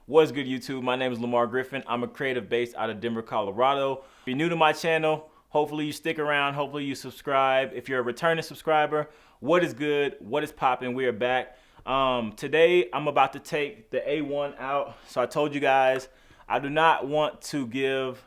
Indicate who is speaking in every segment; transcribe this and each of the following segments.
Speaker 1: What is good, YouTube? My name is Lamar Griffin. I'm a creative based out of Denver, Colorado. If you're new to my channel, hopefully you stick around. Hopefully you subscribe. If you're a returning subscriber, what is good? What is popping? We are back. Today, I'm about to take the A1 out. So I told you guys, I do not want to give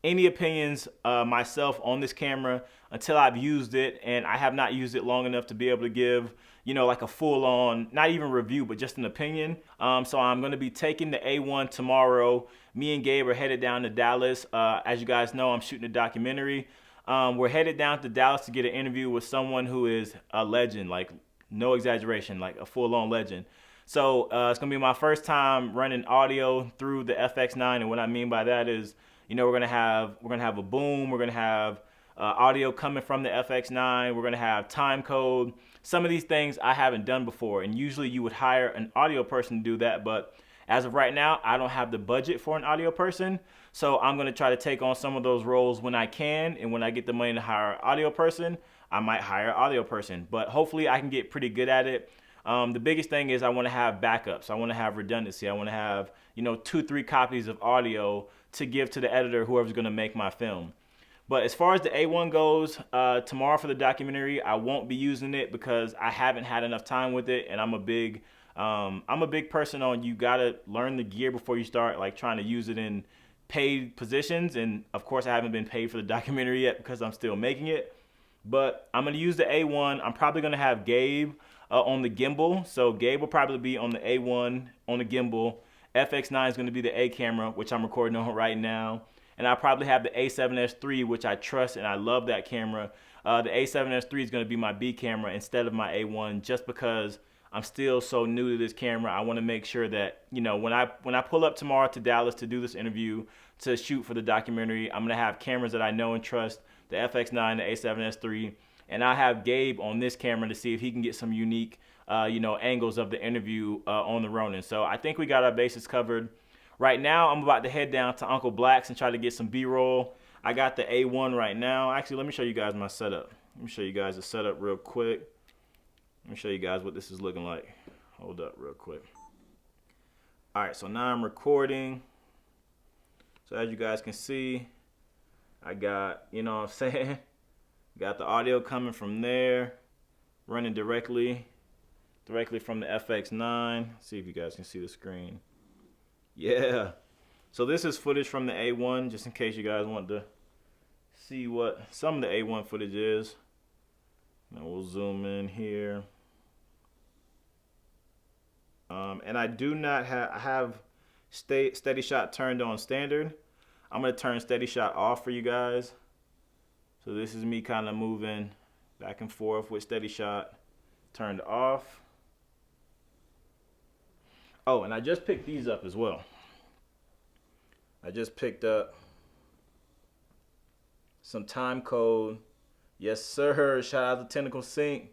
Speaker 1: any opinions myself on this camera until I've used it, and I have not used it long enough to be able to give, you know, like a full-on, not even review, but just an opinion. So I'm going to be taking the A1 tomorrow. Me and Gabe are headed down to Dallas. As you guys know, I'm shooting a documentary. We're headed down to Dallas to get an interview with someone who is a legend, like no exaggeration, like a full-on legend. So it's going to be my first time running audio through the FX9, and what I mean by that is, you know, we're gonna have a boom. We're gonna have audio coming from the FX9. We're gonna have time code. Some of these things I haven't done before, and usually you would hire an audio person to do that. But as of right now, I don't have the budget for an audio person, so I'm gonna try to take on some of those roles when I can, and when I get the money to hire an audio person, I might hire an audio person. But hopefully, I can get pretty good at it. The biggest thing is I want to have backups. I want to have redundancy. I want to have, you know, 2-3 copies of audio to give to the editor, whoever's going to make my film. But as far as the A1 goes, tomorrow for the documentary, I won't be using it because I haven't had enough time with it, and I'm a big person on, you gotta learn the gear before you start like trying to use it in paid positions. And of course, I haven't been paid for the documentary yet because I'm still making it. But I'm gonna use the A1. I'm probably gonna have Gabe on the gimbal. So Gabe will probably be on the A1 on the gimbal. FX9 is going to be the A camera, which I'm recording on right now. And I'll probably have the A7S III, which I trust and I love that camera. The A7S III is going to be my B camera instead of my A1, just because I'm still so new to this camera. I want to make sure that, you know, when I pull up tomorrow to Dallas to do this interview, to shoot for the documentary, I'm going to have cameras that I know and trust, the FX9, the A7S III, and I have Gabe on this camera to see if he can get some unique you know, angles of the interview on the Ronin. So I think we got our bases covered. Right now, I'm about to head down to Uncle Black's and try to get some B-roll. I got the A1 right now. Actually, let me show you guys my setup. Let me show you guys the setup real quick. Let me show you guys what this is looking like. Hold up real quick. All right, so now I'm recording. So as you guys can see, I got, you know what I'm saying? Got the audio coming from there, running directly from the FX9. See if you guys can see the screen. Yeah. So this is footage from the A1, just in case you guys want to see what some of the A1 footage is. Now we'll zoom in here. And I do not have, I have steady shot turned on standard. I'm going to turn steady shot off for you guys. So this is me kind of moving back and forth with steady shot turned off. Oh, and I just picked these up as well. I just picked up some time code. Yes, sir. Shout out to Tentacle Sync.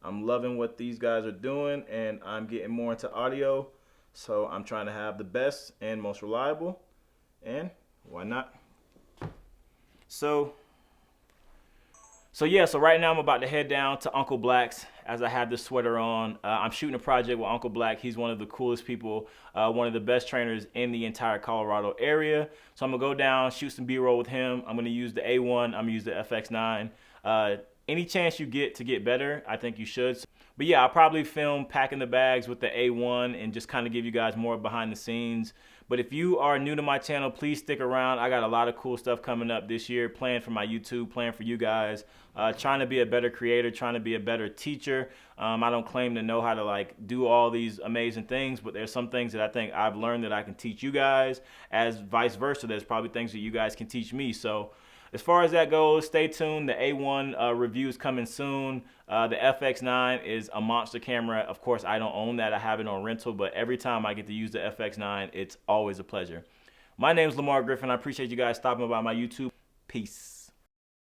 Speaker 1: I'm loving what these guys are doing, and I'm getting more into audio. So I'm trying to have the best and most reliable. And why not? So yeah, so right now I'm about to head down to Uncle Black's as I have this sweater on. I'm shooting a project with Uncle Black. He's one of the coolest people, one of the best trainers in the entire Colorado area. So I'm gonna go down, shoot some B-roll with him. I'm gonna use the A1, I'm gonna use the FX9. Any chance you get to get better, I think you should. But yeah, I'll probably film packing the bags with the A1 and just kind of give you guys more behind the scenes. But if you are new to my channel, please stick around. I got a lot of cool stuff coming up this year, planned for my YouTube, planned for you guys. Trying to be a better creator, trying to be a better teacher. I don't claim to know how to like do all these amazing things, but there's some things that I think I've learned that I can teach you guys, as vice versa. There's probably things that you guys can teach me. So as far as that goes, stay tuned. The A1 review is coming soon. The FX9 is a monster camera. Of course, I don't own that. I have it on rental, but every time I get to use the FX9, it's always a pleasure. My name is Lamar Griffin. I appreciate you guys stopping by my YouTube. Peace.